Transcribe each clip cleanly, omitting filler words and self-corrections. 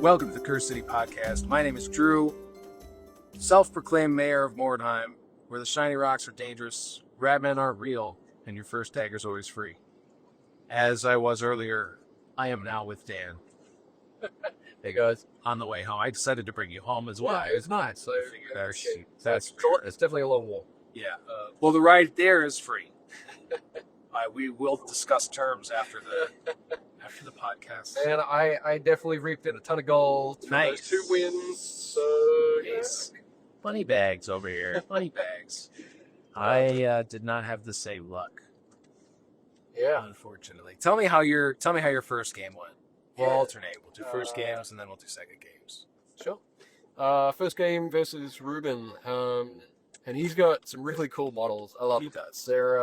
Welcome to the Curse City Podcast. My name is Drew, self-proclaimed mayor of Mordheim, where the shiny rocks are dangerous, radmen aren't real, and your first dagger's always free. As I was earlier, I am now with Dan. Hey guys, On the way home, I decided to bring you home as well. it's nice. So That's it's definitely a long walk. Yeah. Well, the ride there is free. We will discuss terms after the podcast. And I definitely reaped in a ton of gold. Nice. Those 2 wins. So Nice. Money bags over here. Money bags. I did not have the same luck, yeah. unfortunately. Tell me how your first game went. We'll Yeah. alternate. We'll do first games and then we'll do second games. Sure. First game versus Ruben. And he's got some really cool models. I love He it. does. They're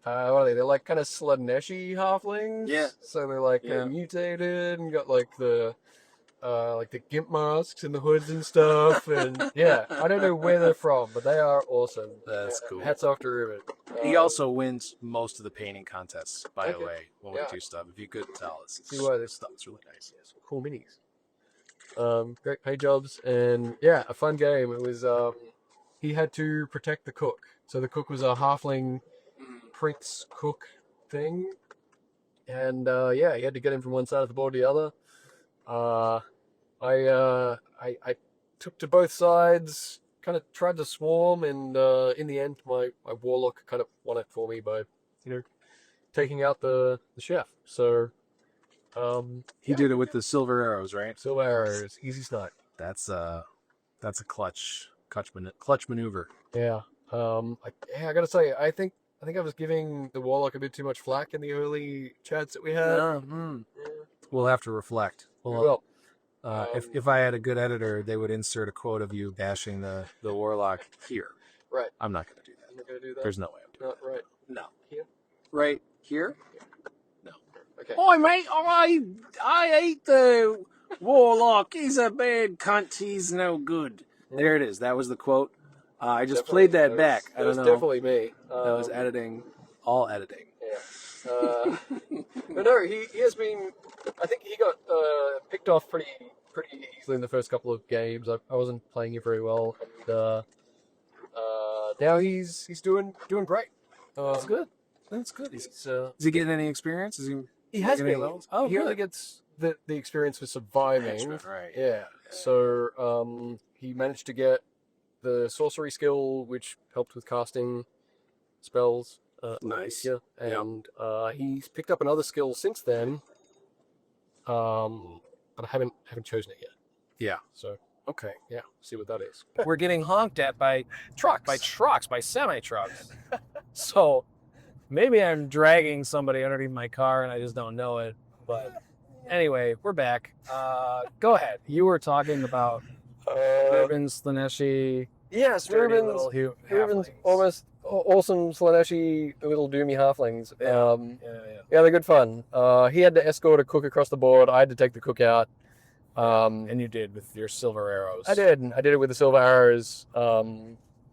what are they? They're like kind of Sludneshi halflings. Yeah. So they're like Yeah. mutated and got like the gimp masks and the hoods and stuff. And yeah, I don't know where they're from, but they are awesome. That's cool. Hats off to Ruben. He also wins most of the painting contests, by the Okay. way, when we do stuff. If you could tell us. See why this stuff is really nice. some cool minis. Great paint jobs, and yeah, a fun game. It was he had to protect the cook. So the cook was a halfling prince cook thing, and yeah, he had to get him from one side of the board to the other. I took to both sides, kind of tried to swarm, and in the end, my warlock kind of won it for me by, taking out the chef. So He did it with the silver arrows, right? silver arrows, easy start. That's a clutch maneuver. Yeah. I gotta say, I think I was giving the warlock a bit too much flack in the early chats that we had. We'll have to reflect. Well, If I had a good editor, they would insert a quote of you bashing the warlock here. right. I'm not going to do that. I'm not gonna do that. There's no way I'm doing Not right. that. No. Here? Right here? Okay. Oi, mate, I hate the warlock. He's a bad cunt. He's no good. There it is. That was the quote. I just played that back. I don't was know. definitely me. That was editing. All editing. Yeah. But no, he has been. I think he got picked off pretty easily in the first couple of games. I wasn't playing it very well, and now he's doing great. That's good. That's good. He's, Is he getting any experience? Is he He has getting any been. levels? Oh, he really good. gets the experience for surviving. Management, right. Yeah. So he managed to get the sorcery skill, which helped with casting spells. Nice. Yeah. And he's picked up another skill since then. But I haven't chosen it yet. Yeah. So Okay. yeah, see what that is. We're getting honked at by Trucks. semi-trucks. So maybe I'm dragging somebody underneath my car and I just don't know it. But anyway, we're back. Go ahead. You were talking about Ruben Slaneshi. Yes, dirty Ruben's little Ruben's halflings. almost awesome Slaneshi little doomy halflings. Yeah. Yeah, they're good fun. He had to escort a cook across the board. I had to take the cook out. And you did with your silver arrows. I did it with the silver arrows.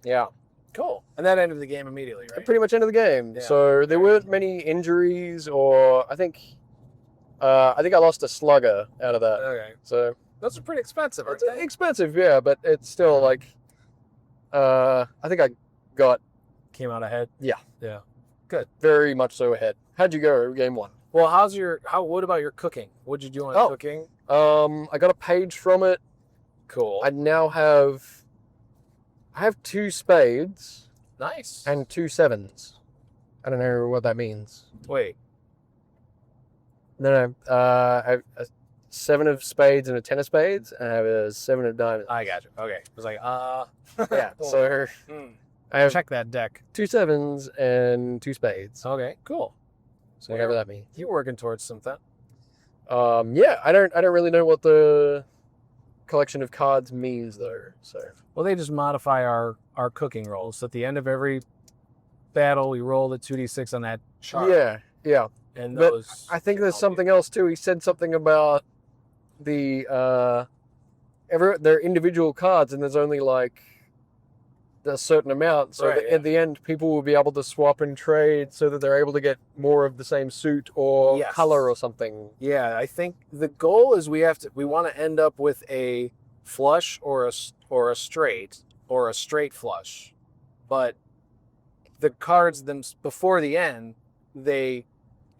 Yeah, Cool. And that ended the game immediately, right? pretty much end of the game. Yeah. So there weren't many injuries, or I think I lost a slugger out of that. Okay. So Those are pretty expensive, aren't it's they? expensive, yeah, but it's still like I think I got Came out ahead. very much so ahead. How'd you go game one? Well, what about your cooking? What'd you do on Oh. cooking? I got a page from it. Cool. I now have 2 spades Nice. and 2 sevens. I don't know what that means. Wait. No, I have a 7 of spades and a 10 of spades, and I have a 7 of diamonds. I got you. Okay. I was like, Yeah, cool. so Hmm. I have Check that deck. 2 sevens and 2 spades. Okay, cool. So Whatever that means. you're working towards something. Yeah, I don't really know what the collection of cards means though. So Well, they just modify our cooking rolls. So at the end of every battle, we roll the 2d6 on that chart. yeah. And But those. I think there's something else too. He said something about the they're individual cards, and there's only like a certain amount, so Right, that at the end people will be able to swap and trade, so that they're able to get more of the same suit or Yes. color or something. Yeah, I think the goal is we want to end up with a flush or a straight flush. But the cards before the end,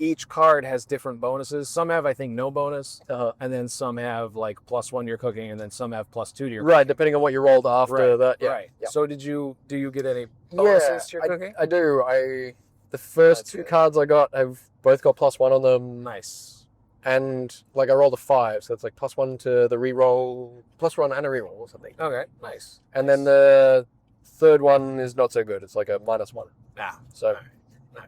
each card has different bonuses. Some have, I think, no bonus, and then some have like +1 you're cooking, and then some have +2 to your Right, depending on what you rolled after that. Yeah. Right. Yeah. So do you get any bonuses to your cooking? I do. The first That's two good. cards I got have both got +1 on them. Nice. And like I rolled a 5, so it's like +1 to the reroll, +1 and a reroll or something. Okay. Nice. And then the third one is not so good. It's like a -1. Ah. So,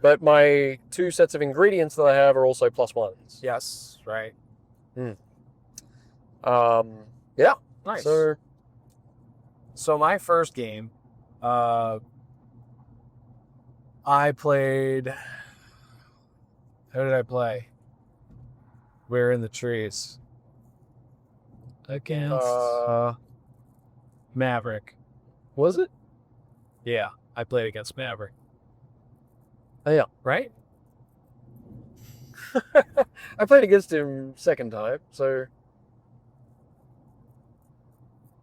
but my 2 sets of ingredients that I have are also +1s. Yes. Right. Yeah. Nice. So my first game, I played. How did I play? We're in the trees against Maverick. was it? Yeah, I played against Maverick. Oh, yeah. Right? I played against him second time, so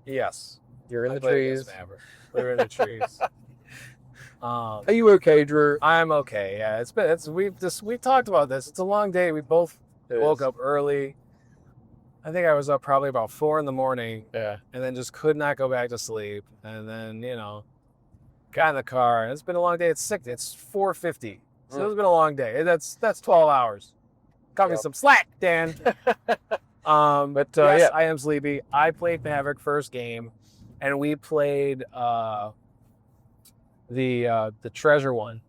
Yes. you're in I the played trees. against Maverick. We were in the trees. Are you okay, Drew? I'm okay. Yeah, we've talked about this. It's a long day. We both woke up early. I think I was up probably about 4 a.m, Yeah. and then just could not go back to sleep. And then got in the car. And it's been a long day. It's 4:50. So it's been a long day. That's 12 hours. Got me Yep. some slack, Dan. But Yes, yeah. I am sleepy. I played Maverick first game, and we played the treasure one.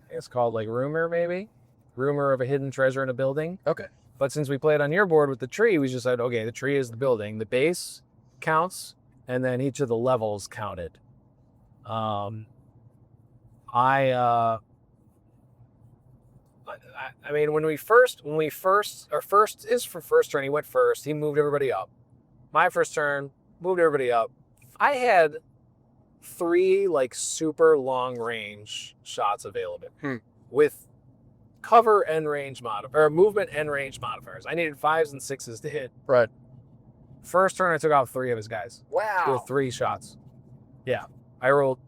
I think it's called like Rumor, maybe? Rumor of a hidden treasure in a building. Okay. But since we played on your board with the tree, we just said, okay, the tree is the building. The base counts, and then each of the levels counted. I mean, our first turn, he went first. He moved everybody up. My first turn, moved everybody up. I had 3 like super long range shots available with cover and range movement and range modifiers. I needed 5s and 6s to hit. Right. First turn, I took out 3 of his guys. Wow. With 3 shots. Yeah, I rolled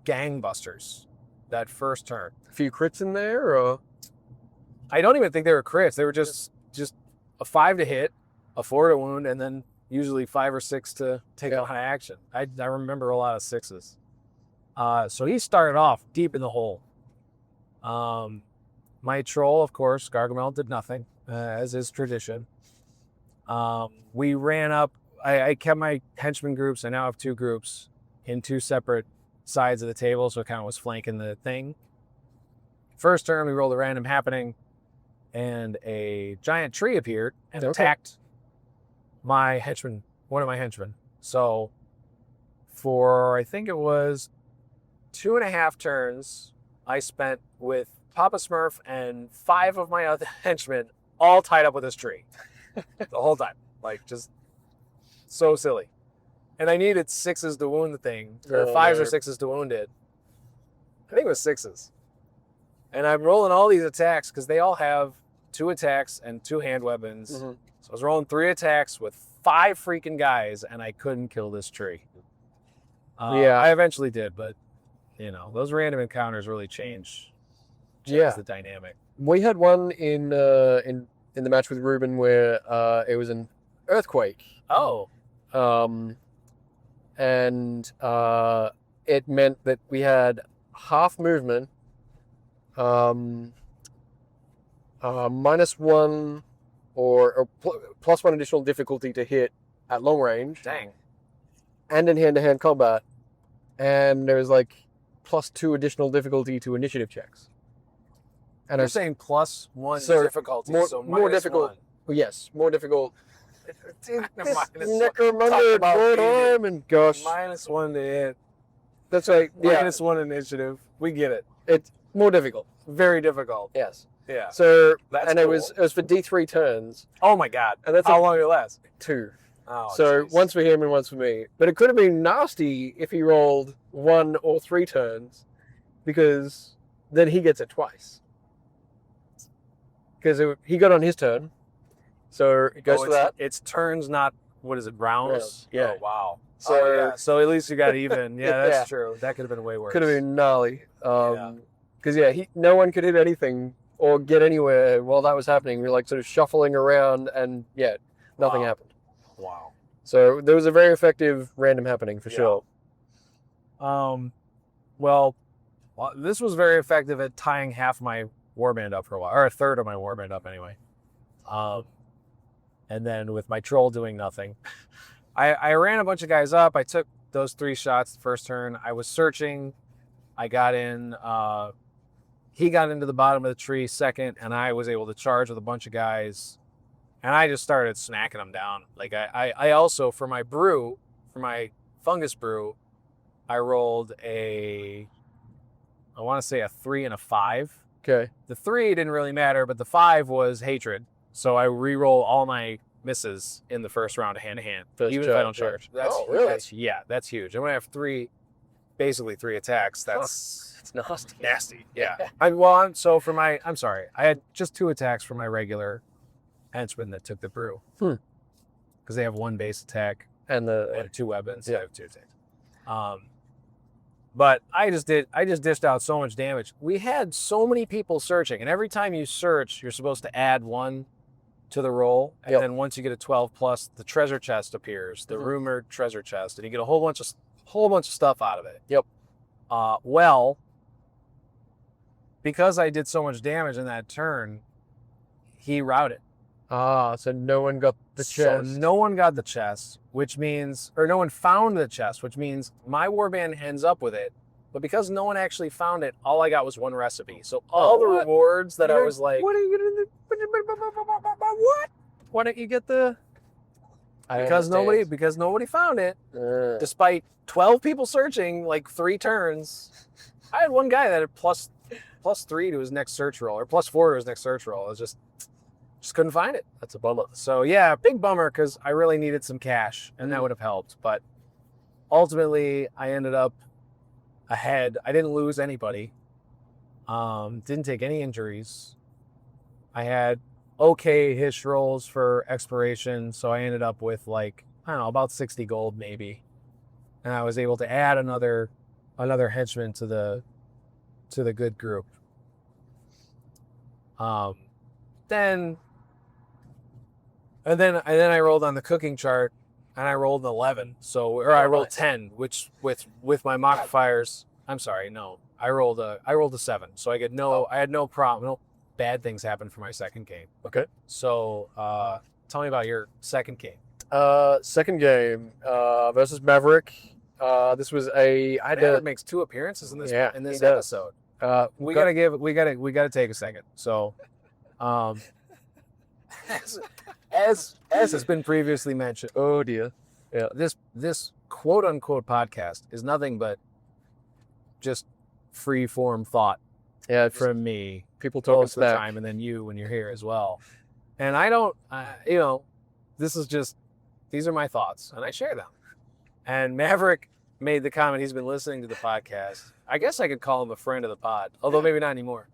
gangbusters that first turn. A few crits in there, or I don't even think they were crits. They were just a 5 to hit, a 4 to wound, and then usually 5 or 6 to take on action. I remember a lot of 6s. So he started off deep in the hole. My troll, of course, Gargamel, did nothing, as is tradition. We ran up. I kept my henchman groups. I now have 2 groups in 2 separate sides of the table, so it kind of was flanking the thing. First turn, we rolled a random happening, and a giant tree appeared and attacked my henchman, one of my henchmen. So for, I think it was 2.5 turns, I spent with Papa Smurf and 5 of my other henchmen all tied up with this tree the whole time. Like, just so silly. And I needed 6s to wound the thing, or 5s or 6s to wound it. I think it was 6s. And I'm rolling all these attacks because they all have 2 attacks and 2 hand weapons. So I was rolling 3 attacks with 5 freaking guys, and I couldn't kill this tree. I eventually did, but those random encounters really change the dynamic. We had one in the match with Ruben where it was an earthquake. Oh. And it meant that we had half movement, -1 or +1 additional difficulty to hit at long range. Dang. And in hand-to-hand combat. And there was like +2 additional difficulty to initiative checks. And You're saying +1 So, difficulty, so more difficult. Yes, more difficult. Necromunda at board arm, and gosh, -1 to hit. that's right. Yeah, -1 initiative. We get it. it's more difficult. Very difficult. Yes. Yeah. So That's and cool. it was for D3 turns, Oh my god. and that's How long did it last? 2. Oh, So geez. once for him and once for me. But it could have been nasty if he rolled 1 or 3 turns, because then he gets it twice. Because he got on his turn, so it goes for that. It's turns, not what is it, rounds? Yeah. Oh, wow. So- So yeah. So at least you got even. Yeah, that's Yeah. true. That could have been way worse. Could have been gnarly. Because no one could hit anything or get anywhere while that was happening. We were like sort of shuffling around, and nothing Wow. happened. Wow. So there was a very effective random happening for Yeah. sure. Well, this was very effective at tying half my warband up for a while, or a third of my warband up anyway. And then with my troll doing nothing, I ran a bunch of guys up. I took those 3 shots the first turn. I was searching. I got in. He got into the bottom of the tree second, and I was able to charge with a bunch of guys. And I just started snacking them down. Like I also, for my brew, for my fungus brew, I rolled I want to say a 3 and a 5. Okay. The 3 didn't really matter, but the 5 was hatred. So I re-roll all my misses in the first round of hand-to-hand, First even if I don't charge, charge. Oh, really? That's huge. And when I have basically 3 attacks, that's It's nasty. nasty. Yeah. I'm sorry. I had just 2 attacks for my regular henchmen that took the brew. Because they have 1 base attack And and 2 weapons. Yeah. I have 2 attacks. But I just dished out so much damage. We had so many people searching, and every time you search, you're supposed to add 1 to the roll, and then once you get a 12 plus, the treasure chest appears, the rumored treasure chest, and you get a whole bunch of stuff out of it. Yep. Well, because I did so much damage in that turn, he routed. So no one got the chest. So no one got the chest, no one found the chest, which means my warband ends up with it. But because no one actually found it, all I got was 1 recipe. So all the rewards that I was like, What are you gonna do? what? Why don't you get the? Because nobody found it, despite 12 people searching, like 3 turns. I had 1 guy that had plus 3 to his next search roll, or plus 4 to his next search roll. I was just couldn't find it. That's a bummer. So yeah, big bummer, because I really needed some cash, and that would have helped. But ultimately, I ended up ahead. I didn't lose anybody. Didn't take any injuries. I had okay hish rolls for exploration, so I ended up with about 60 gold maybe, and I was able to add another henchman to the good group. Then I rolled on the cooking chart, and I rolled an 11. I rolled 10, which with my modifiers. I'm sorry, no, I rolled a 7. So I had no problem. No bad things happened for my second game. Okay. So tell me about your second game. Second game versus Maverick. This was Maverick makes 2 appearances in this episode. We gotta take a second. So, as has been previously mentioned. Oh dear. Yeah. This quote unquote podcast is nothing but just free form thought. Yeah. From me, people talking most of the smack. time, and then you when you're here as well. And I don't, these are my thoughts, and I share them. And Maverick made the comment he's been listening to the podcast. I guess I could call him a friend of the pod, although maybe not anymore.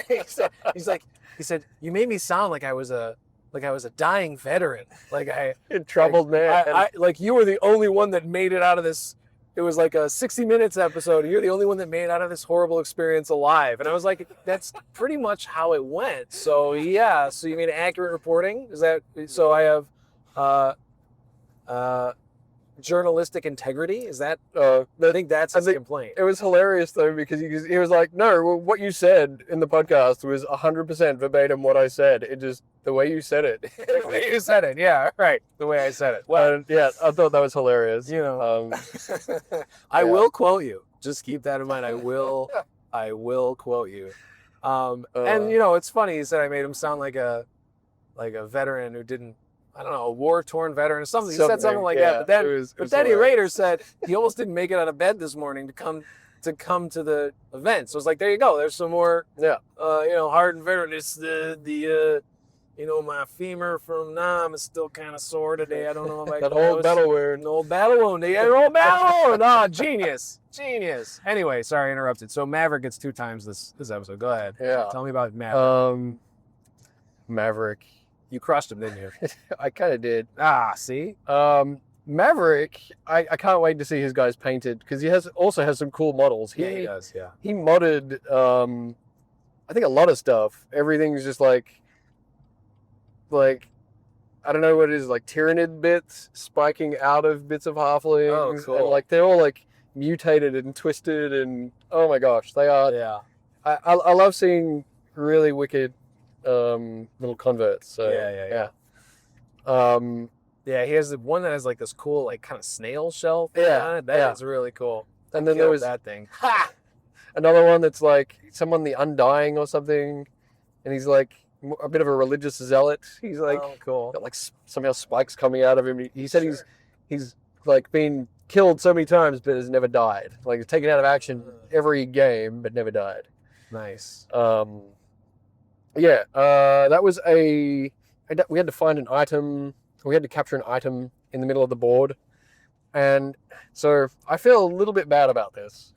He said, you made me sound like I was a dying veteran, Troubled man. like you were the only one that made it out of this. It was like a 60 Minutes episode. And you're the only one that made it out of this horrible experience alive. And I was like, that's pretty much how it went. So yeah. So you made accurate reporting. Is that so? I have journalistic integrity. Is that? I think that's his complaint. It was hilarious though, because he was like, no, well, what you said in the podcast was 100% verbatim what I said. It just the way you said it. The way you said it. Yeah, right. The way I said it. Well, I thought that was hilarious. I will quote you. Just keep that in mind. I will quote you. And it's funny. He said I made him sound like a veteran who didn't. I don't know, a war-torn veteran or something. He said something like that. But then he later said he almost didn't make it out of bed this morning to come to the event. So it's like, there you go. There's some more, hardened veteran. It's the You know, my femur from Nam is still kind of sore today. I don't know if I That can old battle wound. An old battle wound. Yeah, an old battle wound. Oh, genius. Anyway, sorry, I interrupted. So Maverick gets 2 times this episode. Go ahead. Yeah. Tell me about Maverick. Maverick. You crushed him, didn't you? I kind of did. Ah, see? Maverick, I can't wait to see his guys painted because he also has some cool models. He does, yeah. He modded, I think a lot of stuff. Everything's just like I don't know what it is, like Tyrannid bits spiking out of bits of halflings. Oh, cool. And like they're all like mutated and twisted and oh my gosh, they are. Yeah. I love seeing really wicked little converts. So Yeah. Yeah, he has the one that has like this cool, like kind of snail shell thing on it. That is really cool. And then there was that thing. another one that's like someone the Undying or something, and he's like a bit of a religious zealot. He's like, oh, cool. got like somehow spikes coming out of him. He said he's like been killed so many times but has never died. Like he's taken out of action every game but never died. Nice. That was we had to find an item. We had to capture an item in the middle of the board, and so I feel a little bit bad about this.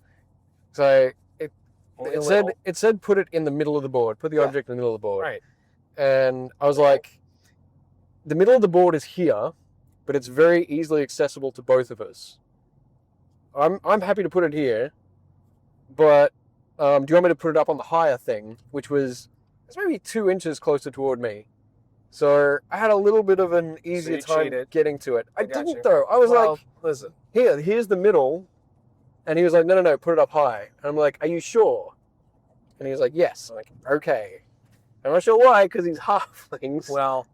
So it said put it in the middle of the board. Put the object in the middle of the board. Right. And I was like, the middle of the board is here, but it's very easily accessible to both of us. I'm happy to put it here, but do you want me to put it up on the higher thing, which was it's maybe 2 inches closer toward me? So I had a little bit of an easier time getting to it. I didn't though. I was like, listen, here's the middle. And he was like, no, put it up high. And I'm like, are you sure? And he was like, yes. I'm like, okay. I'm not sure why, because he's halflings. Well,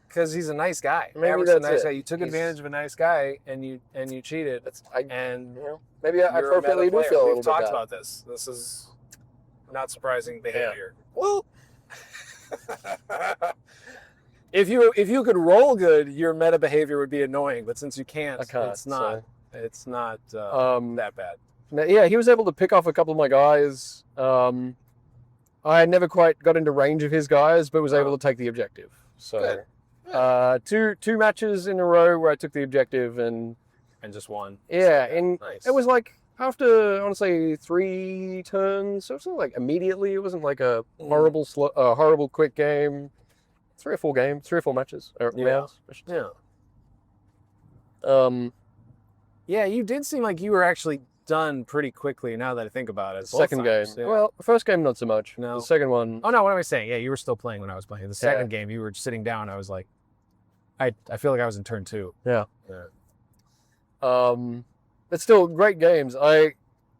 because he's a nice guy. Maybe that's a nice it. guy. You took advantage of a nice guy, and you cheated. Maybe I appropriately do feel a little bit We've talked bad. about this. This is not surprising behavior. Well, if you could roll good, your meta behavior would be annoying. But since you can't, it's not. So. It's not that bad. Yeah, he was able to pick off a couple of my guys. I never quite got into range of his guys, but was able to take the objective. So, two matches in a row where I took the objective and just won. Yeah, and nice. It was like after I want to say 3 turns, so it's not like immediately. It wasn't like a horrible quick game. 3 or 4 matches. Rounds. Yeah, you did seem like you were actually done pretty quickly now that I think about it. Second game. Yeah. Well, the first game, not so much. No. The second one. Oh, no, what am I saying? Yeah, you were still playing when I was playing. The second game, you were sitting down. I was like, I feel like I was in turn 2. Yeah. It's still great games. I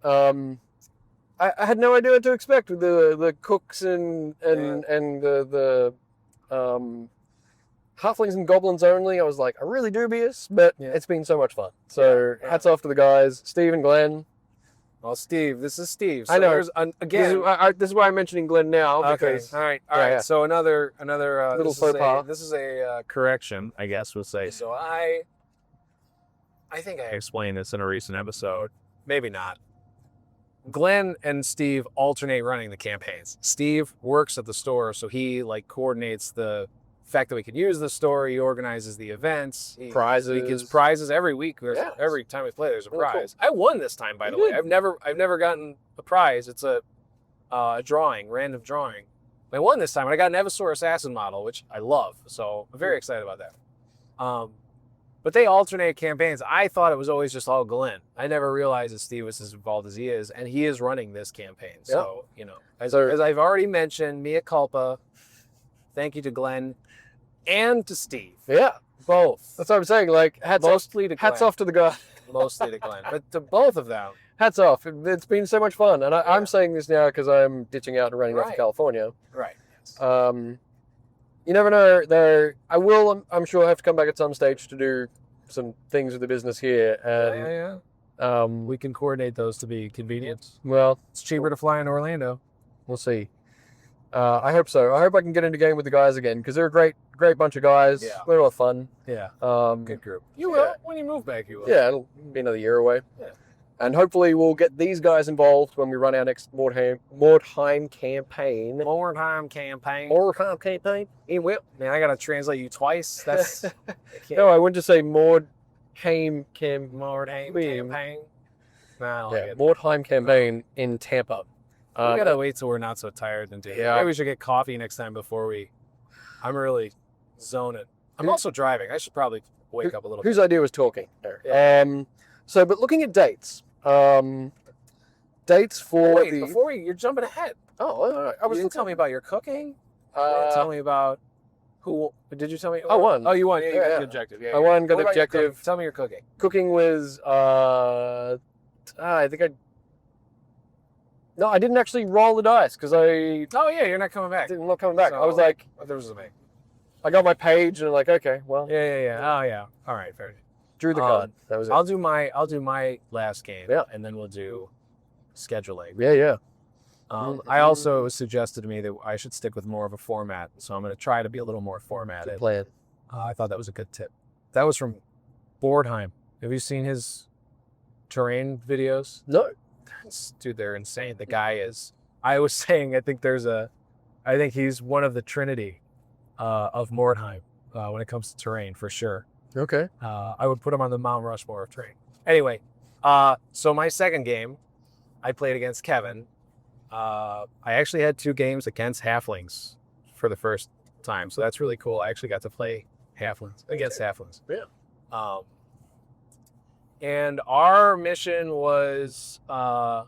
had no idea what to expect with the cooks and the halflings and goblins only. I was like, I'm really dubious, but it's been so much fun. So hats off to the guys, Steve and Glenn. Well, Steve, this is Steve. So I know. Again, this is why I'm mentioning Glenn now. Because, okay. All right. So another little faux pas. This is a correction, I guess we'll say. So I think I explained this in a recent episode. Maybe not. Glenn and Steve alternate running the campaigns. Steve works at the store, so he coordinates the fact that we can use the store. He organizes the events. He gives prizes every week. Every time we play, there's a prize. Cool. I won this time, by the way. I've never gotten a prize. It's a drawing, random drawing. I won this time, and I got an Evasaur Assassin model, which I love. So I'm very excited about that. But they alternate campaigns. I thought it was always just all Glenn. I never realized that Steve was as involved as he is, and he is running this campaign. So, as I've already mentioned, mea culpa. Thank you to Glenn and to Steve. Yeah, both. That's what I'm saying. Hats off to the guy. Mostly to Glenn, but to both of them. Hats off. It's been so much fun, and I'm saying this now because I'm ditching out and running off to California. Right. Yes. You never know. I will. I'm sure have to come back at some stage to do some things with the business here. And, we can coordinate those to be convenient. Well, it's cheaper to fly in Orlando. We'll see. I hope so. I hope I can get into game with the guys again because they're a great bunch of guys. Yeah. They're a lot of fun. Yeah. Good group. You will when you move back. You will. Yeah, it'll be another year away. Yeah. And hopefully we'll get these guys involved when we run our next Mordheim campaign. Mordheim campaign. Mordheim campaign? In Will. Man, I gotta translate you twice. That's No, I went to say Mordheim Mordheim campaign. Nah, Yeah, Mordheim campaign in Tampa. We gotta wait till we're not so tired and do it. Yeah. Maybe we should get coffee next time before we. I'm really zoning. I'm also driving. I should probably wake up a little bit. Whose idea was talking? Yeah. But looking at dates. Dates for Wait, the... before you're jumping ahead. Oh, I was You didn't tell me about your cooking. You didn't Uh, tell me about who. Did you tell me? I won. Oh, you won. Yeah, you got Yeah. the objective. Yeah, I won, got What the about your objective. cooking? Tell me your cooking. Cooking was... I think I... No, I didn't actually roll the dice because I Oh yeah, you're not coming back. didn't not coming back. I was So- like, There was a me. I got my page and I'm like, okay, well, Yeah. Oh yeah. All right, fair. drew the card. That was it. I'll do my last game. Yeah. And then we'll do scheduling. Yeah. I also, it was suggested to me that I should stick with more of a format, so I'm going to try to be a little more formatted. Good plan. I thought that was a good tip. That was from Boardheim. Have you seen his terrain videos? No. Dude, they're insane. The guy is. I was saying, I think he's one of the Trinity of Mordheim when it comes to terrain for sure. Okay. I would put him on the Mount Rushmore of terrain. Anyway, so my second game, I played against Kevin. I actually had 2 games against halflings for the first time, so that's really cool. I actually got to play against halflings. Yeah. And our mission was I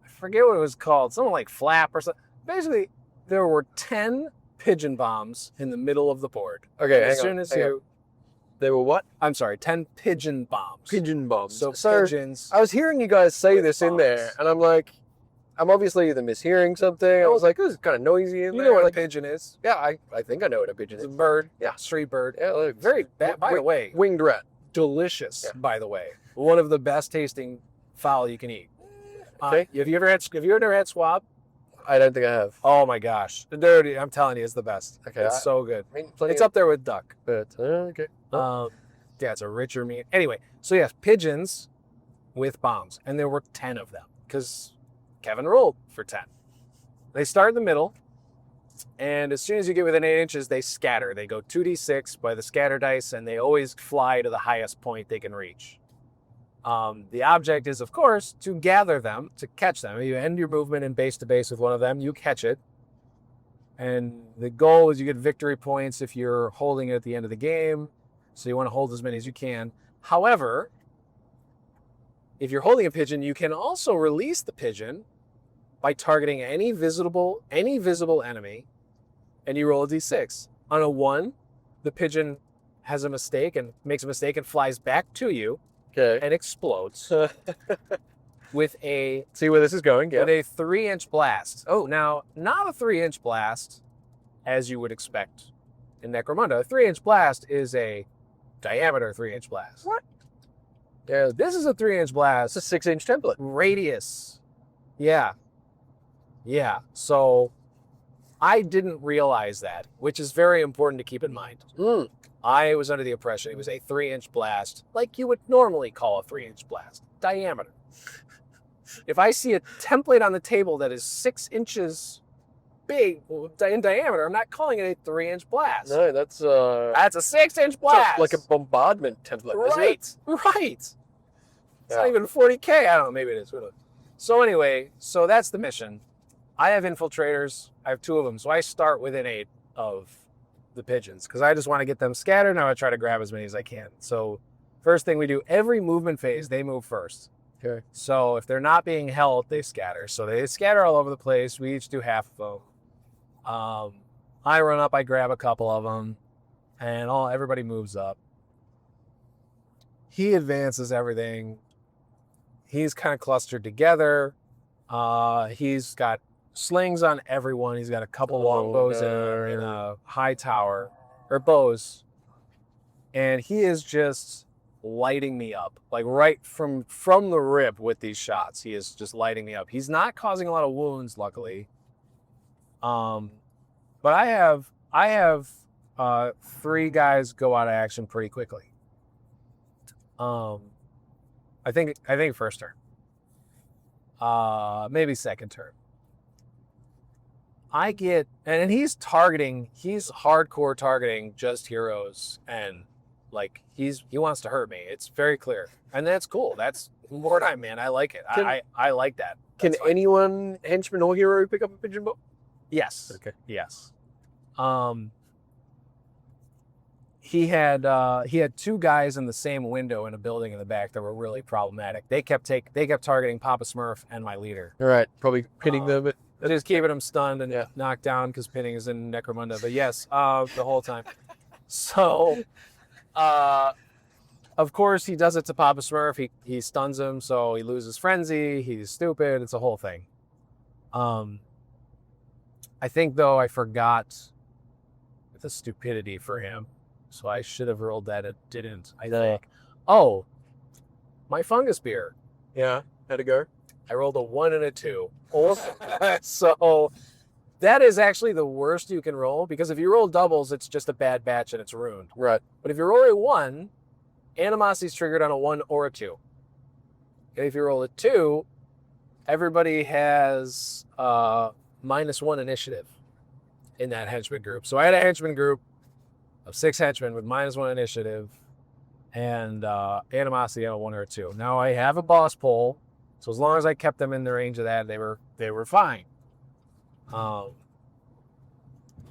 forget what it was called, something like flap or something. Basically, there were 10 pigeon bombs in the middle of the board. Okay, As soon as you, They were what? I'm sorry, 10 pigeon bombs. Pigeon bombs. So pigeons. I was hearing you guys say with this in there, bombs. and I'm like, I'm obviously either mishearing something. I was like, this is kind of noisy in You there. know what like, a pigeon is? yeah, I think I know what a pigeon It's a is. bird. Yeah. Street bird. Yeah, look, Very bad, by the way, winged rat. delicious, Yeah. by the way. One of the best tasting fowl you can eat. Okay. Have you ever had swab? I don't think I have. Oh my gosh. Dude, I'm telling you, it's the best. Okay, It's so good. I mean, plenty It's of up there with duck. birds. Okay. Yeah, it's a richer meat. Anyway, so yes, pigeons with bombs. And there were 10 of them because Kevin rolled for 10. They start in the middle, and as soon as you get within 8 inches, they scatter. They go 2d6 by the scatter dice, and they always fly to the highest point they can reach. The object is, of course, to gather them, to catch them. You end your movement in base to base with one of them, you catch it. And the goal is you get victory points if you're holding it at the end of the game. So you want to hold as many as you can. However, if you're holding a pigeon, you can also release the pigeon by targeting any visible enemy, and you roll a d6. On a 1, the pigeon has a mistake and makes a mistake and flies back to you Okay. and explodes with a See where this is going. Yeah. with a 3-inch blast. Oh, now not a 3-inch blast as you would expect in Necromunda. A 3-inch blast is a diameter 3-inch blast. What? Yeah. This is a 3-inch blast. It's a 6-inch template. Radius. Yeah. So I didn't realize that, which is very important to keep in mind. I was under the impression it was a 3-inch blast, like you would normally call a 3-inch blast, diameter. If I see a template on the table that is 6 inches big in diameter, I'm not calling it a 3-inch blast. No, that's That's a 6-inch blast. like a bombardment template. Isn't it? Right. It's Yeah. not even 40K. I don't know. Maybe it is. Who knows? So anyway, so that's the mission. I have infiltrators. I have 2 of them. So I start within 8 of the pigeons because I just want to get them scattered. And I try to grab as many as I can. So first thing we do, every movement phase, they move first. Okay. So if they're not being held, they scatter. So they scatter all over the place. We each do half of them. I run up, I grab a couple of them, and everybody moves up. He advances everything. He's kind of clustered together. He's got slings on everyone. He's got a couple longbows in a high tower, or bows. And he is just lighting me up, like right from the rip with these shots. He is just lighting me up. He's not causing a lot of wounds, luckily. But I have 3 guys go out of action pretty quickly. I think first turn. Maybe second turn. I get, and he's hardcore targeting just heroes, and like he wants to hurt me. It's very clear, and that's cool. That's Mordheim, man. I like it. I like that. Can anyone, henchman or hero, pick up a pigeon bow? Yes. Okay. Yes. He had 2 guys in the same window in a building in the back that were really problematic. They kept targeting Papa Smurf and my leader. All right, probably pinning them, but Just keeping them stunned and knocked down because pinning is in Necromunda. But yes, the whole time. So, of course, he does it to Papa Smurf. He stuns him, so he loses frenzy. He's stupid. It's a whole thing. I think though I forgot the stupidity for him. So I should have rolled that. It didn't. I think. Oh, my fungus beer. yeah, how'd it go? I rolled a 1 and a 2. So that is actually the worst you can roll, because if you roll doubles, it's just a bad batch and it's ruined. Right. But if you roll a 1, animosity is triggered on a 1 or a 2. And if you roll a 2, everybody has -1 initiative in that henchman group. So I had a henchman group of 6 henchmen with -1 initiative and animosity on a 1 or a 2. Now I have a boss pole, so as long as I kept them in the range of that, they were fine.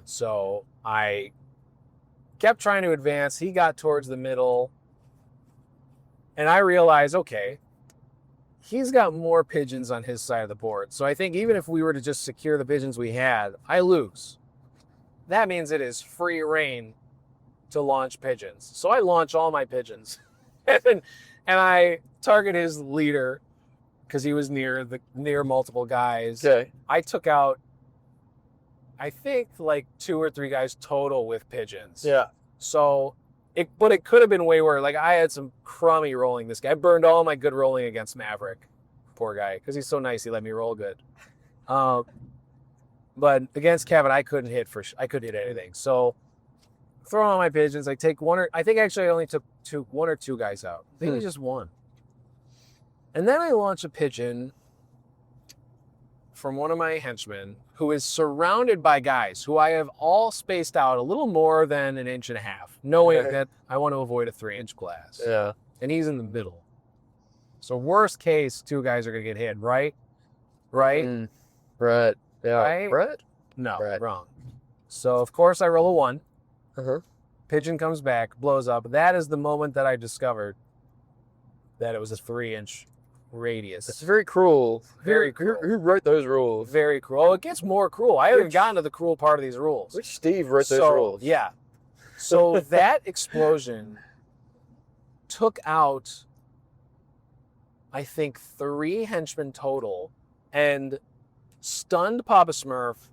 So I kept trying to advance. He got towards the middle, and I realized, okay, he's got more pigeons on his side of the board. So I think even if we were to just secure the pigeons we had, I lose. That means it is free reign to launch pigeons. So I launch all my pigeons, and I target his leader because he was near multiple guys. Okay. I took out, I think, like 2 or 3 guys total with pigeons. Yeah. So it could have been way worse. Like I had some crummy rolling this guy. I burned all my good rolling against Maverick. Poor guy, because he's so nice. He let me roll good. But against Kevin, I couldn't hit anything. So throwing all my pigeons, I take I think actually I only took 1 or 2 guys out. Maybe just 1. And then I launch a pigeon from one of my henchmen who is surrounded by guys who I have all spaced out a little more than 1.5 inches, knowing that I want to avoid a 3-inch glass. Yeah. And he's in the middle. So worst case, 2 guys are going to get hit, right? Right? Right. Yeah. Right? Right? No, Right. wrong. So of course I roll a 1. Uh-huh. Pigeon comes back, blows up. That is the moment that I discovered that it was a 3-inch radius. It's very cruel. Very cruel. Who wrote those rules? Very cruel. Oh, it gets more cruel. I haven't gotten to the cruel part of these rules. Which Steve wrote those rules? Yeah. So that explosion took out, I think, 3 henchmen total and stunned Papa Smurf,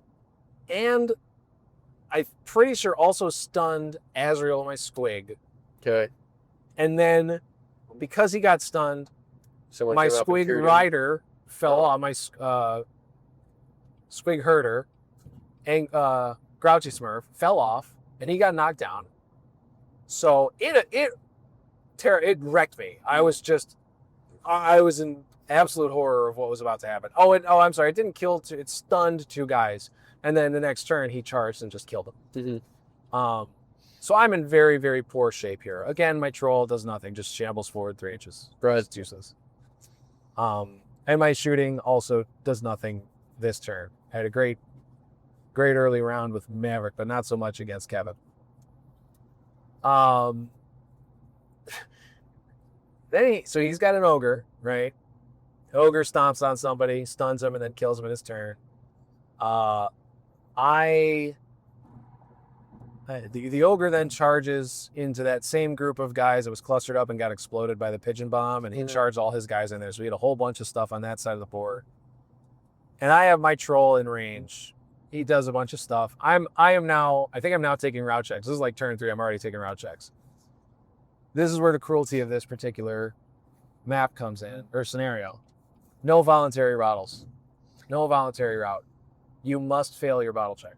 and I'm pretty sure also stunned Azrael, my squig. Okay. And then because he got stunned, Someone my came up and squig cured him. rider fell off. My squig herder and Grouchy Smurf fell off, and he got knocked down. So it wrecked me. I was in absolute horror of what was about to happen. I'm sorry. It didn't kill. It stunned 2 guys, and then the next turn he charged and just killed them. Mm-hmm. So I'm in very, very poor shape here. Again, my troll does nothing, just shambles forward 3 inches. Right. It's useless. And my shooting also does nothing this turn. I had a great early round with Maverick, but not so much against Kevin. So he's got an ogre, right? Ogre stomps on somebody, stuns him, and then kills him in his turn. The ogre then charges into that same group of guys that was clustered up and got exploded by the pigeon bomb, and he charged all his guys in there. So we had a whole bunch of stuff on that side of the board. And I have my troll in range. He does a bunch of stuff. I think I'm now taking route checks. This is like turn 3. I'm already taking route checks. This is where the cruelty of this particular map comes in, or scenario. No voluntary routles. No voluntary route. You must fail your battle check.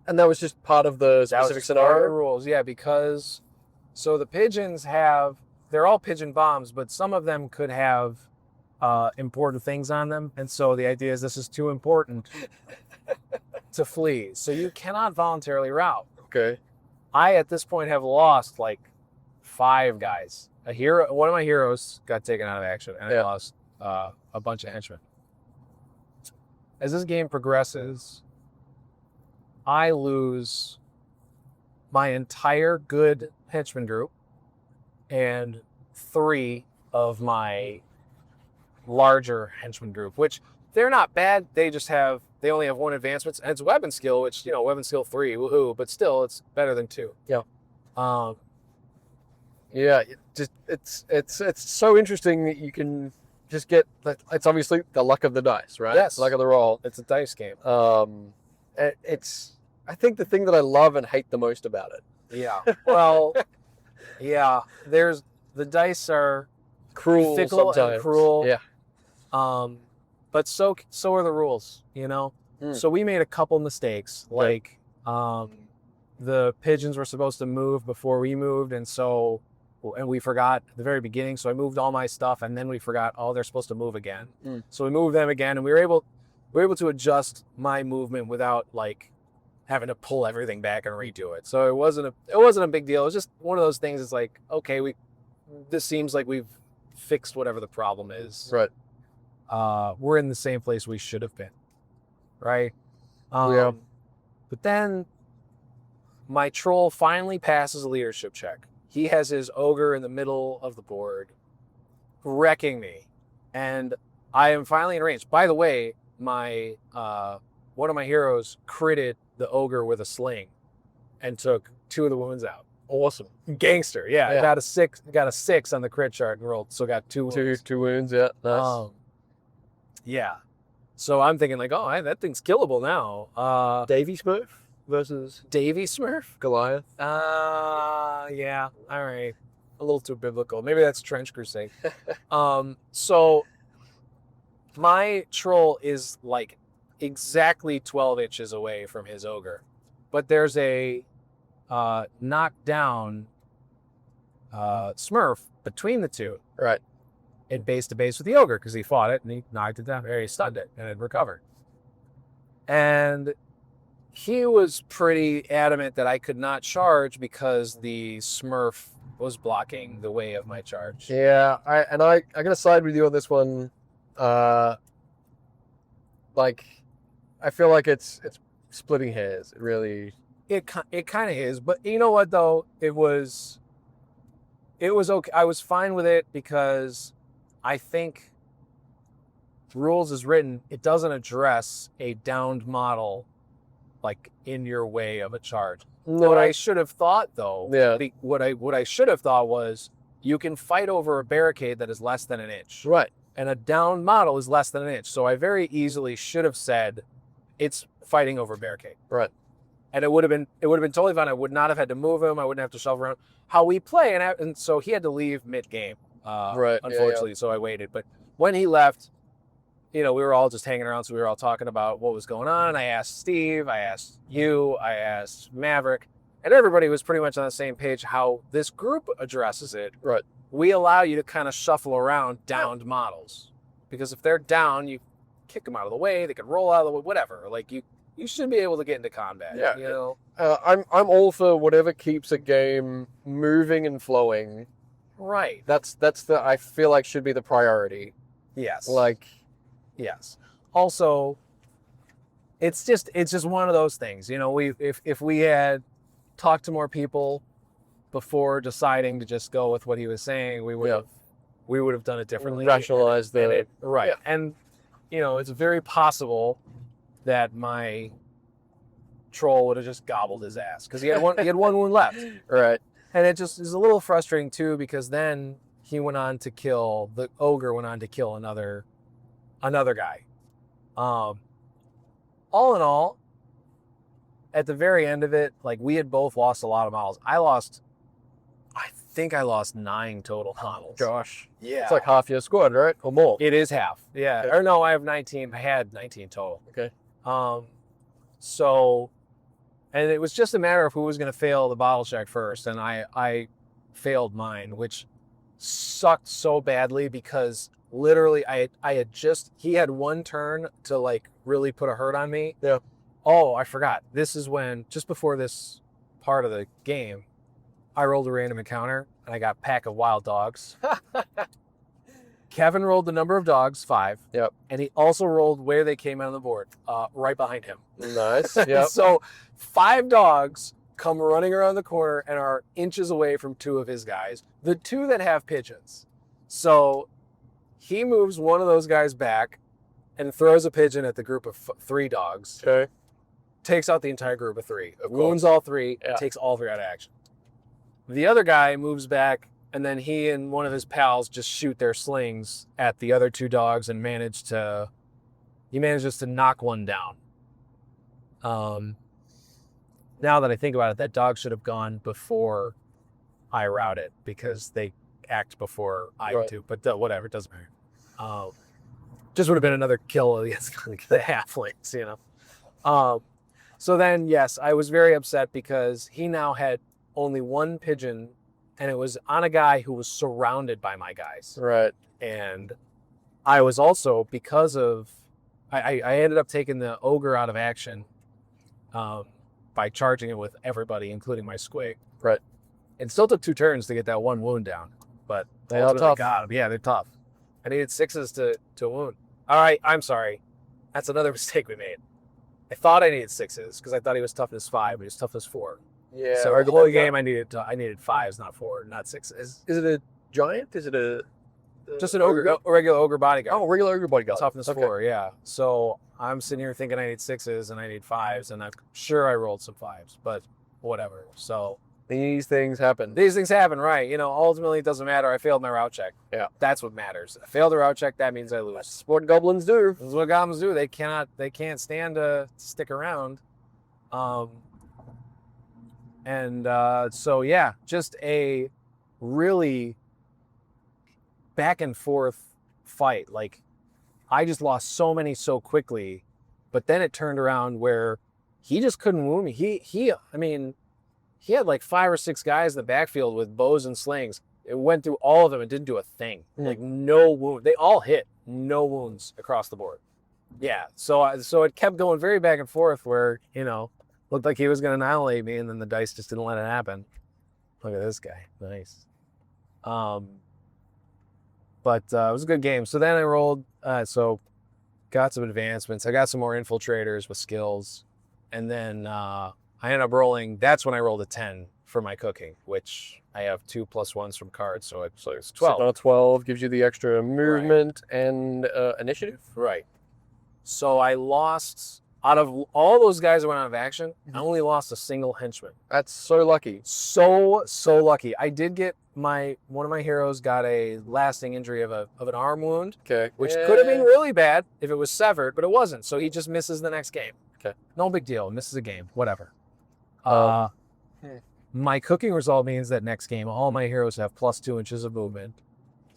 And that was just part of the specific scenario? Rules, yeah, because so the pigeons have they're all pigeon bombs, but some of them could have important things on them, and so the idea is this is too important to flee. So you cannot voluntarily route. Okay. I at this point have lost like 5 guys. One of my heroes got taken out of action, and I lost a bunch of henchmen. As this game progresses, I lose my entire good henchman group and 3 of my larger henchman group, which they're not bad. They only have 1 advancement, and it's weapon skill, which, weapon skill 3, woohoo, but still it's better than 2. Yeah. Yeah, It's so interesting that you can just get, it's obviously the luck of the dice, right? Yes. Luck of the roll. it's a dice game. I think the thing that I love and hate the most about it. Yeah. Well, yeah, the dice are Cruel fickle sometimes. and cruel. Yeah. But so are the rules, So we made a couple mistakes. Like the pigeons were supposed to move before we moved, and we forgot at the very beginning. So I moved all my stuff, and then we forgot, they're supposed to move again. So we moved them again, and we were able to adjust my movement without like having to pull everything back and redo it. So it wasn't a big deal. It was just one of those things. It's like, okay, this seems like we've fixed whatever the problem is. Right. We're in the same place we should have been, right? Yeah. But then my troll finally passes a leadership check. He has his ogre in the middle of the board, wrecking me, and I am finally in range. By the way, my one of my heroes critted the ogre with a sling and took 2 of the wounds out. Awesome. Gangster, yeah. Got a 6 on the crit chart and rolled, so got 2 wounds. Two wounds, yeah. Nice. Yeah. So I'm thinking like, that thing's killable now. Davy Smurf versus Davy Smurf? Goliath. Yeah. All right. A little too biblical. Maybe that's Trench Crusade. So my troll is like exactly 12 inches away from his ogre, but there's a knockdown Smurf between the two. Right. It base to base with the ogre because he fought it and he knocked it down, or he stunned it and it recovered. And he was pretty adamant that I could not charge because the Smurf was blocking the way of my charge. Yeah, I gotta side with you on this one. I feel like it's splitting hairs. It really. It kind of is, but you know what though? It was okay. I was fine with it because I think rules is written. It doesn't address a downed model like in your way of a charge. No, What I should have thought though, Yeah. what I should have thought was you can fight over a barricade that is less than an inch, Right. and a downed model is less than an inch. So I very easily should have said it's fighting over a barricade. Right. And it would have been totally fine. I would not have had to move him. I wouldn't have to shove around. How we play, and so he had to leave mid-game, Right, yeah, unfortunately, so I waited. But when he left, we were all just hanging around, so we were all talking about what was going on. I asked Steve, I asked you, I asked Maverick, and everybody was pretty much on the same page how this group addresses it. Right. We allow you to kind of shuffle around downed models. Because if they're down, you kick them out of the way, they can roll out of the way, whatever. Like, you should be able to get into combat. Yeah. I'm all for whatever keeps a game moving and flowing. Right. That's I feel like should be the priority. Yes. Yes. Also, it's just one of those things. If we had talked to more people before deciding to just go with what he was saying, we would have done it differently. Rationalize the right. Yeah. And it's very possible that my troll would have just gobbled his ass because he had one wound left. Right. And it just is a little frustrating too because then the ogre went on to kill another guy. All in all, at the very end of it, like we had both lost a lot of models. I think I lost 9 total models. Gosh. Yeah. It's like half your squad, right? Or more. It is half. Yeah. Okay. Or no, I have 19. I had 19 total. Okay. And it was just a matter of who was going to fail the bottle check first, and I failed mine, which sucked so badly because literally he had one turn to like really put a hurt on me. Yeah. Oh, I forgot. This is when, just before this part of the game, I rolled a random encounter and I got a pack of wild dogs. Kevin rolled the number of dogs, 5. Yep. And he also rolled where they came out on the board, right behind him. Nice. Yep. So 5 dogs come running around the corner and are inches away from 2 of his guys, the 2 that have pigeons. So he moves one of those guys back and throws a pigeon at the group of 3 dogs. Okay. Takes out the entire group of 3. Of Wounds course. all 3. Yeah. Takes all 3 out of action. The other guy moves back, and then he and one of his pals just shoot their slings at the other 2 dogs and manages to knock one down. Now that I think about it, that dog should have gone before I routed because they act before I Right. do. But whatever, it doesn't matter. Just would have been another kill against the halflings, you know. So then, yes, I was very upset because he now had only 1 pigeon, and it was on a guy who was surrounded by my guys. Right. And I was also, because of, I ended up taking the ogre out of action by charging it with everybody, including my squig. Right. It still took 2 turns to get that 1 wound down, but They are ultimately tough. got him. Yeah, they're tough. I needed 6s to wound. All right, I'm sorry. That's another mistake we made. I thought I needed 6s because I thought he was toughness 5, but he was toughness 4. Yeah. So the whole game I needed 5s, not 4, not 6s. Is it a giant? Is it a Just an ogre, a regular ogre bodyguard. Oh, regular ogre bodyguard. Toughness Okay. 4, yeah. So I'm sitting here thinking I need 6s and I need 5s, and I'm sure I rolled some 5s, but whatever. So These things happen. these things happen, right? You know, ultimately it doesn't matter. I failed my route check. Yeah. That's what matters. I failed the route check, that means I lose. That's what goblins do. This is what goblins do. They can't stand to stick around. So yeah, just a really back and forth fight. Like, I just lost so many so quickly, but then it turned around where he just couldn't wound me. He had like 5 or 6 guys in the backfield with bows and slings. It went through all of them and didn't do a thing. Like, no wound. They all hit. No wounds across the board. Yeah. So it kept going very back and forth where, you know, looked like he was going to annihilate me, and then the dice just didn't let it happen. Look at this guy. Nice. But it was a good game. So then I rolled, got some advancements. I got some more infiltrators with skills. And then I ended up rolling, that's when I rolled a 10 for my cooking, which I have 2 +1s from cards. So it's 12. Sitting on a 12 gives you the extra movement and initiative. Right. So I lost, out of all those guys that went out of action, I only lost a single henchman. That's so lucky. So lucky. I did get one of my heroes got a lasting injury of an arm wound, Okay. which could have been really bad if it was severed, but it wasn't. So he just misses the next game. Okay. No big deal. Misses a game. Whatever. Hmm. My cooking result means that next game, all my heroes have +2 inches of movement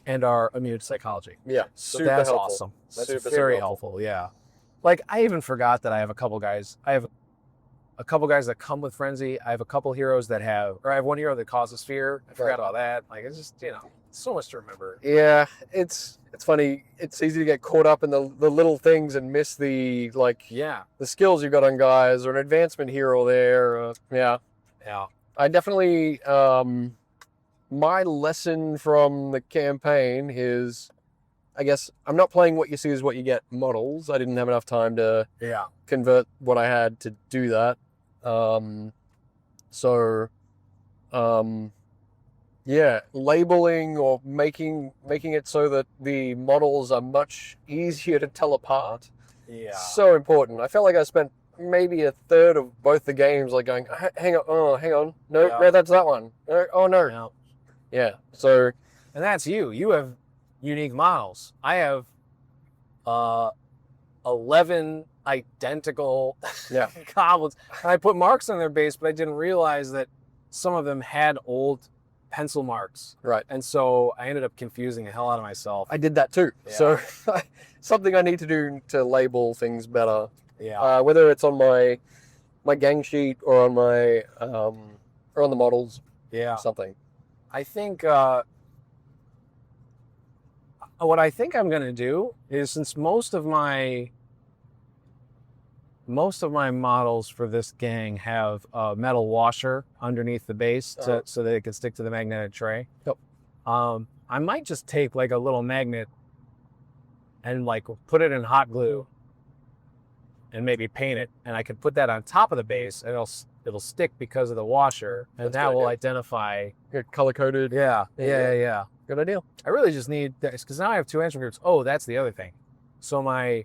and are immune to psychology. Yeah. So Super that's helpful. awesome. That's Super very helpful. Yeah. Like, I even forgot that I have a couple guys. I have a couple guys that come with frenzy. I have a couple heroes that have, or I have one hero that causes fear. I forgot about that. Like, it's just, you know, so much to remember. Yeah, it's funny. It's easy to get caught up in the little things and miss the Yeah. the skills you got on guys or an advancement hero there. Yeah. Yeah. I definitely, my lesson from the campaign is, I guess, I'm not playing what you see is what you get models. I didn't have enough time to Yeah. convert what I had to do that. Yeah, labeling or making it so that the models are much easier to tell apart. Yeah. So important. I felt like I spent maybe a third of both the games like going, hang on, no, Yeah. no, that's that one. Oh no, Yeah. yeah. So And that's you. You have unique models. I have 11 identical yeah, goblins. And I put marks on their base, but I didn't realize that some of them had old pencil marks. right. And so I ended up confusing the hell out of myself. I did that too. Yeah. So something I need to do to label things better. Yeah. Whether it's on my gang sheet or on my or on the models, Yeah. something. I think What I think I'm gonna do is, since most of my models for this gang have a metal washer underneath the base so that it can stick to the magnetic tray. Yep. I might just take like a little magnet and like put it in hot glue and maybe paint it, and I can put that on top of the base, and it'll stick because of the washer, and that will identify. Color coded. Yeah. Good idea. I really just need this because now I have 2 henchman groups. Oh, that's the other thing. So my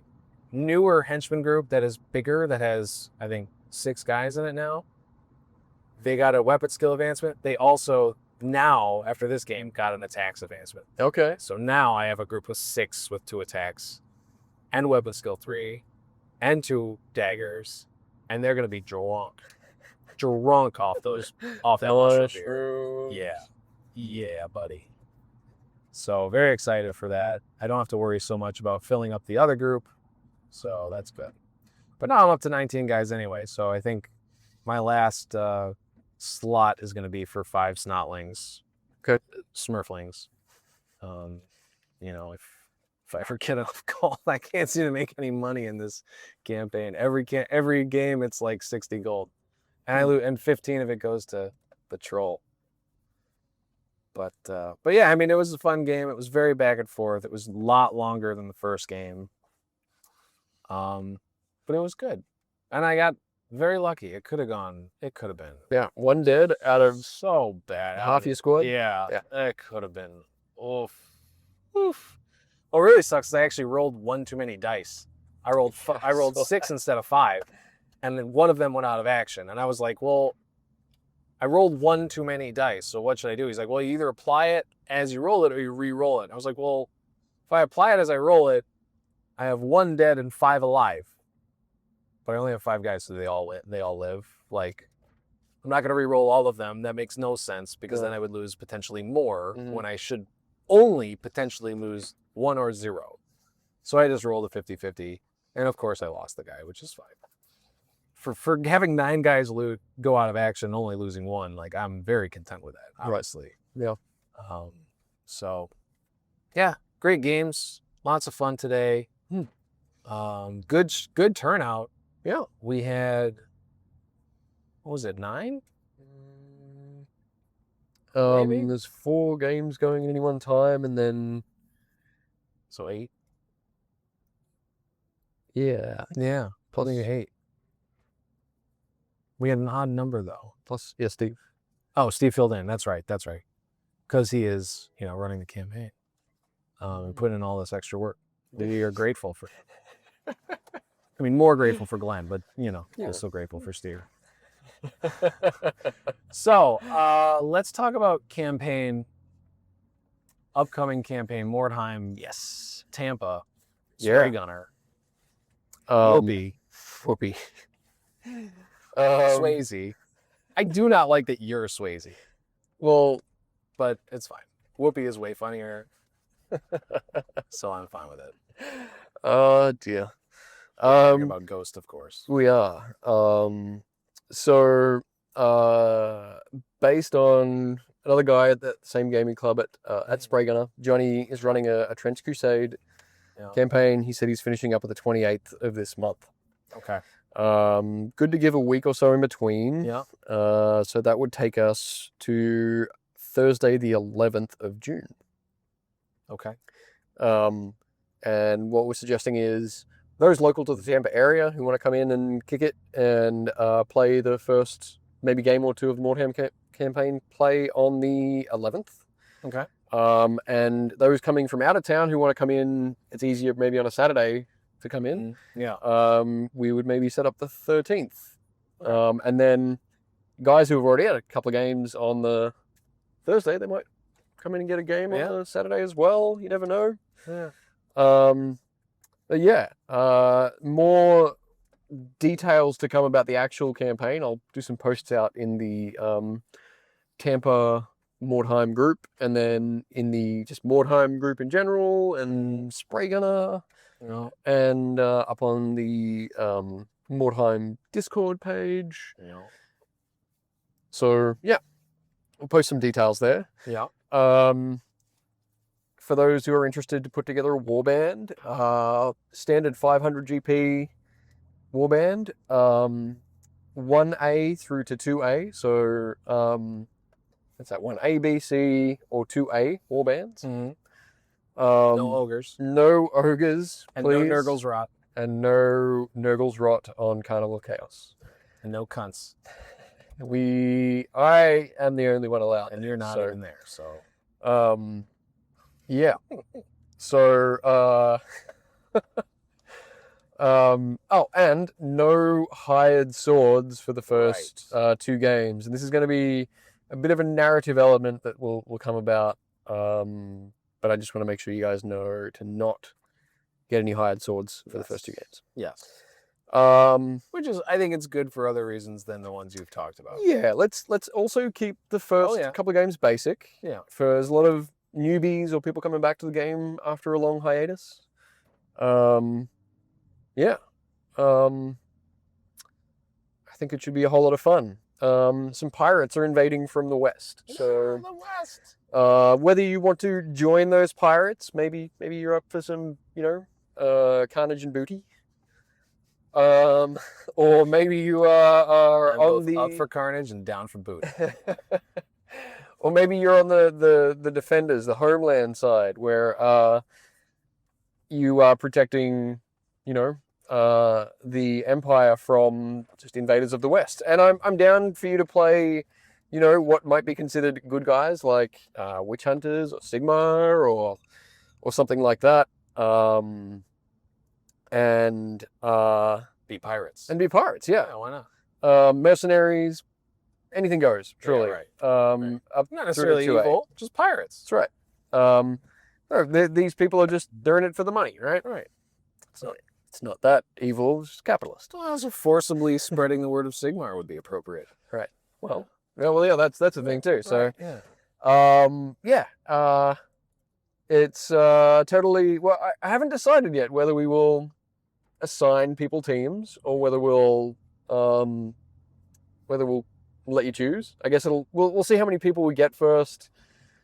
newer henchman group that is bigger, that has I think 6 guys in it now. They got a weapon skill advancement. They also now, after this game, got an attacks advancement. Okay. So now I have a group of 6 with 2 attacks and weapon skill 3 and 2 daggers, and they're gonna be drunk off that mushroom beer. Yeah, buddy. So very excited for that. I don't have to worry so much about filling up the other group, so that's good. But now I'm up to 19 guys anyway, so I think my last slot is going to be for 5 snotlings, smurflings. If I ever get enough gold, I can't seem to make any money in this campaign. Every game it's like 60 gold, and I lose, and 15 of it goes to the troll. But yeah, I mean, it was a fun game. It was very back and forth. It was a lot longer than the first game. But it was good, and I got very lucky. It could have been. Yeah, 1 dead out of So bad. half your squad. Yeah, it could have been. Oof. What really sucks is I actually rolled 1 too many dice. I rolled 6 instead of 5, and then one of them went out of action. And I was like, well, I rolled 1 too many dice, so what should I do? He's like, well, you either apply it as you roll it or you re-roll it. I was like, well, if I apply it as I roll it, I have 1 dead and 5 alive. But I only have 5 guys, so they all live. Like, I'm not going to re-roll all of them. That makes no sense, because then I would lose potentially more when I should only potentially lose 1 or 0. So I just rolled a 50-50, and of course I lost the guy, which is fine. For having 9 guys go out of action, only losing 1, like, I'm very content with that, honestly. Yeah. So, yeah, great games, lots of fun today. Good turnout. Yeah. We had, what was it, 9? Maybe? There's 4 games going at any one time, and then So 8. Yeah. Plus 8. We had an odd number though. Plus, yeah, Steve. Oh, Steve filled in. That's right. Because he is, running the campaign, and putting in all this extra work. We are grateful for. I mean, more grateful for Glenn, but also grateful for Steve. So let's talk about upcoming campaign, Mordheim. Yes. Tampa. Yeah. Spray Gunner. Whoopi. Swayze. I do not like that you're Swayze. Well, but it's fine. Whoopi is way funnier. So I'm fine with it. Oh dear. Talking about Ghost, of course. We are. Based on another guy at the same gaming club at Spray Gunner, Johnny is running a Trench Crusade campaign. He said he's finishing up at the 28th of this month. Okay. Good to give a week or so in between. Yeah. So that would take us to Thursday, the 11th of June. Okay. And what we're suggesting is those local to the Tampa area who want to come in and kick it and play the first maybe game or 2 of the Mordheim campaign play on the 11th. Okay. And those coming from out of town who want to come in, it's easier maybe on a Saturday to come in. Yeah. We would maybe set up the 13th. And then guys who have already had a couple of games on the Thursday, they might come in and get a game on the Saturday as well. You never know. Yeah. But yeah, more details to come about the actual campaign. I'll do some posts out in the Tampa Mordheim group, and then in the just Mordheim group in general, and Spray Gunner, and up on the Mordheim Discord page. So yeah, we'll post some details there. Yeah. for those who are interested to put together a warband. Standard 500 GP warband, 1A through to 2A. So what's that? 1A, B, C, or 2A warbands. No ogres. No ogres, And please. no Nurgle's Rot. And no Nurgle's Rot on Carnival Chaos. And no cunts. I am the only one allowed. And you're not so, even there, so. Yeah. So, oh, and no hired swords for the first 2 games. And this is going to be a bit of a narrative element that will come about. But I just want to make sure you guys know to not get any hired swords for the first 2 games. Yes. Which is, I think it's good for other reasons than the ones you've talked about. Yeah, let's also keep the first couple of games basic. Yeah. For there's a lot of newbies or people coming back to the game after a long hiatus. Yeah. I think it should be a whole lot of fun. Some pirates are invading from the west. So the west. whether you want to join those pirates, maybe you're up for some, carnage and booty. Or maybe you are on the up for carnage and down for boot. or maybe you're on the defenders, the homeland side, where you are protecting, the empire from just invaders of the west. And I'm down for you to play, what might be considered good guys like witch hunters or Sigmar or something like that. And be pirates. Yeah, why not? Mercenaries, anything goes. Truly, right. Up Not necessarily through to 2A. evil, just pirates. That's right. No, these people are just doing it for the money, right? Right. It's not that evil. It's just capitalist. Well, also forcibly spreading the word of Sigmar would be appropriate. Right. Well, yeah. That's the thing too. So, yeah. it's totally. Well, I haven't decided yet whether we will assign people teams or whether we'll let you choose. I guess we'll see how many people we get first.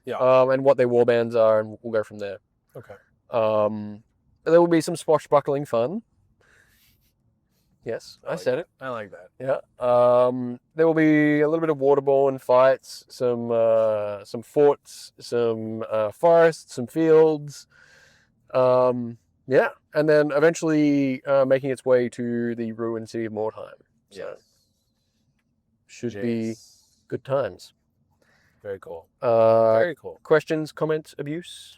Yeah. And what their warbands are, and we'll go from there. Okay. There will be some swashbuckling fun. Yes, I said it. I like that. Yeah. There will be a little bit of waterborne fights, some forts, some forests, some fields. Yeah, and then eventually making its way to the ruined city of Mordheim. So should be good times. Very cool. Very cool. Questions, comments, abuse?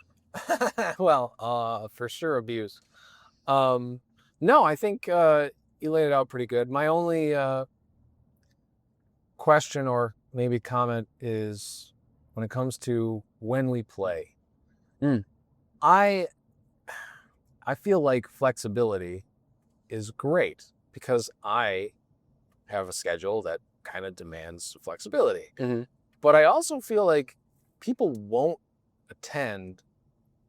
Well, for sure abuse. No, I think you laid it out pretty good. My only question or maybe comment is when it comes to when we play. I feel like flexibility is great because I have a schedule that kind of demands flexibility. Mm-hmm. But I also feel like people won't attend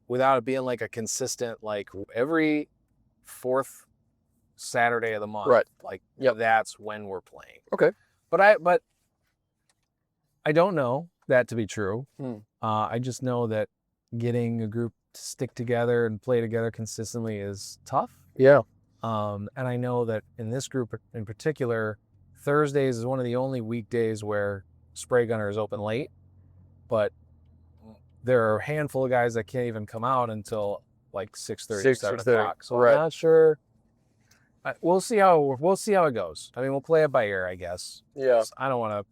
without it being like a consistent, like every 4th Saturday of the month. Right. Like Yep. That's when we're playing. Okay. But I don't know that to be true. I just know that getting a group to stick together and play together consistently is tough. Yeah. And I know that in this group in particular, Thursdays is one of the only weekdays where Spray Gunner is open late, but there are a handful of guys that can't even come out until like 6:30, 7 o'clock. So right. I'm not sure. We'll see how it goes. I mean, we'll play it by ear, I guess. Yeah. I don't want to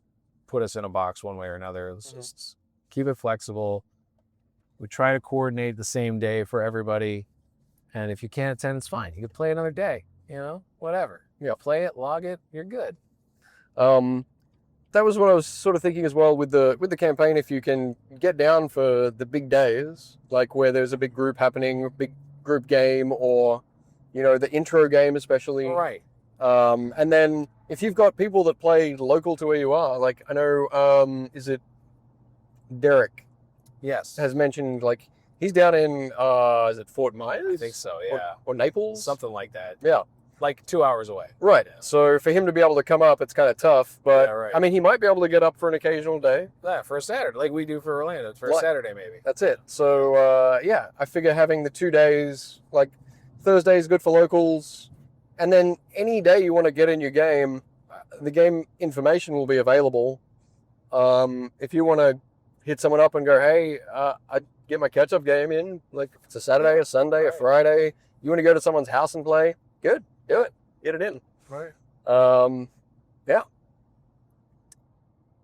put us in a box one way or another. Let's just keep it flexible. We try to coordinate the same day for everybody. And if you can't attend, it's fine. You can play another day, whatever. Yeah. Play it, log it, you're good. That was what I was sort of thinking as well with the campaign. If you can get down for the big days, like where there's a big group happening, a big group game, or the intro game especially. Right. And then if you've got people that play local to where you are, like I know, is it Derek? Yes. Has mentioned like he's down in is it Fort Myers? I think so, yeah. Or Naples? Something like that. Yeah. like 2 hours away. Right. So for him to be able to come up, it's kind of tough. But Yeah, right. I mean, he might be able to get up for an occasional day. Yeah, for a Saturday, like we do for Orlando, for a Like- Saturday maybe. That's it. So yeah, I figure having the 2 days, like Thursday is good for locals, and then any day you want to get in your game, the game information will be available. If you want to hit someone up and go, hey, I get my catch-up game in, like if it's a Saturday, a Sunday, a Friday, you want to go to someone's house and play, good, do it, get it in. Right. Yeah.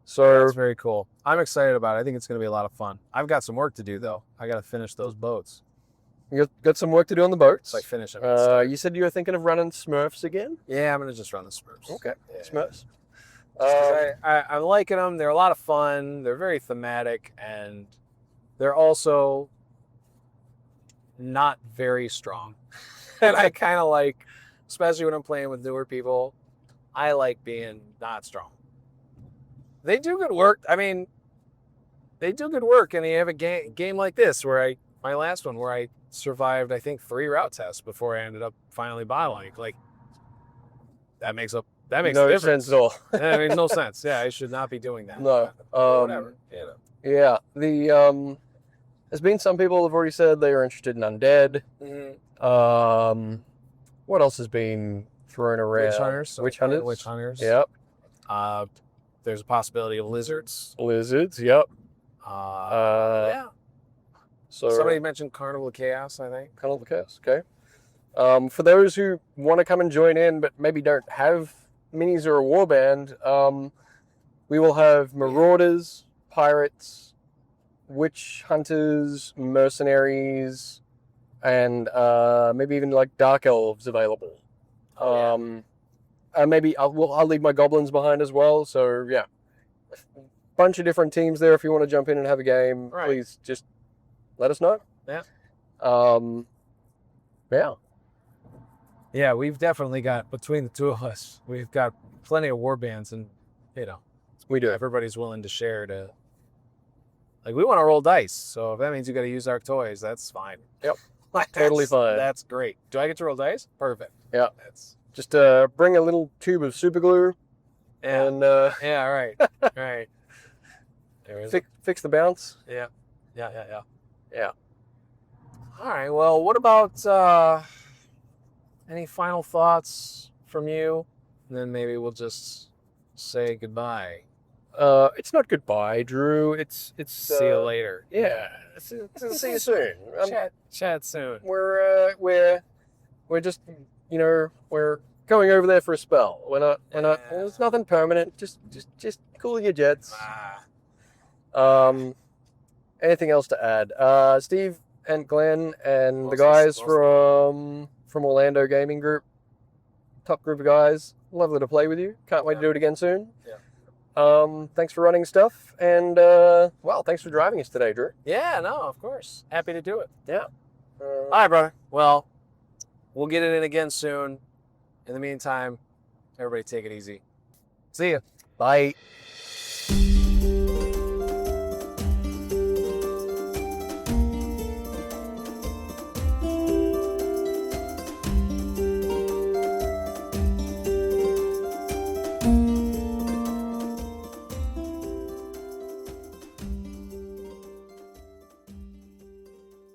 So That's very cool. I'm excited about it. I think it's going to be a lot of fun. I've got some work to do though. I got to finish those boats. you got some work to do on the boats. So I finish them. You said you were thinking of running Smurfs again? Yeah, I'm going to just run the Smurfs. Okay, Yeah. Smurfs. Just 'cause I'm liking them. They're a lot of fun. They're very thematic, and they're also not very strong. And I kind of like, especially when I'm playing with newer people, I like being not strong. They do good work. I mean, they do good work, and you have a game like this where my last one where I survived, I think 3 route tests before I ended up finally bottling. Like that makes a no difference. sense at all. That makes no sense. Yeah, I should not be doing that. No. Whatever. You know. Yeah. There's been some people who've already said they are interested in undead. What else has been thrown around? Witch hunters. Witch hunters. Witch hunters. Yep. There's a possibility of lizards. Lizards. Yep. Yeah. So Somebody mentioned Carnival of Chaos, I think. Carnival of Chaos. Okay. For those who want to come and join in, but maybe don't have minis or a warband, we will have marauders, pirates, witch hunters, mercenaries, and maybe even like dark elves available. Maybe I'll leave my goblins behind as well. So yeah, a bunch of different teams there. If you want to jump in and have a game, Right. please just let us know. Yeah. Yeah. Yeah, we've definitely got, between the two of us, we've got plenty of war bands, and, you know, We do. everybody's willing to share to, like, we want to roll dice. So if that means you got to use our toys, that's fine. Yep. Like, Totally fine. That's great. Do I get to roll dice? Perfect. Yeah. That's, Just bring a little tube of super glue yeah. and Yeah, right. Right. There is fix the bounce. Yeah. Yeah. All right. Well, what about any final thoughts from you? And then maybe we'll just say goodbye. It's not goodbye, Drew. It's See you later. Yeah. See you soon. Chat soon. We're just we're going over there for a spell. We're not. There's nothing permanent. Just cool your jets. Anything else to add? Steve and Glenn and the guys from Orlando Gaming Group, top group of guys. Lovely to play with you. Can't wait to do it again soon. Yeah. Thanks for running stuff, and thanks for driving us today, Drew. Yeah, no, of course. Happy to do it. Yeah. All right, brother. Well, we'll get it in again soon. In the meantime, everybody take it easy. See ya. Bye.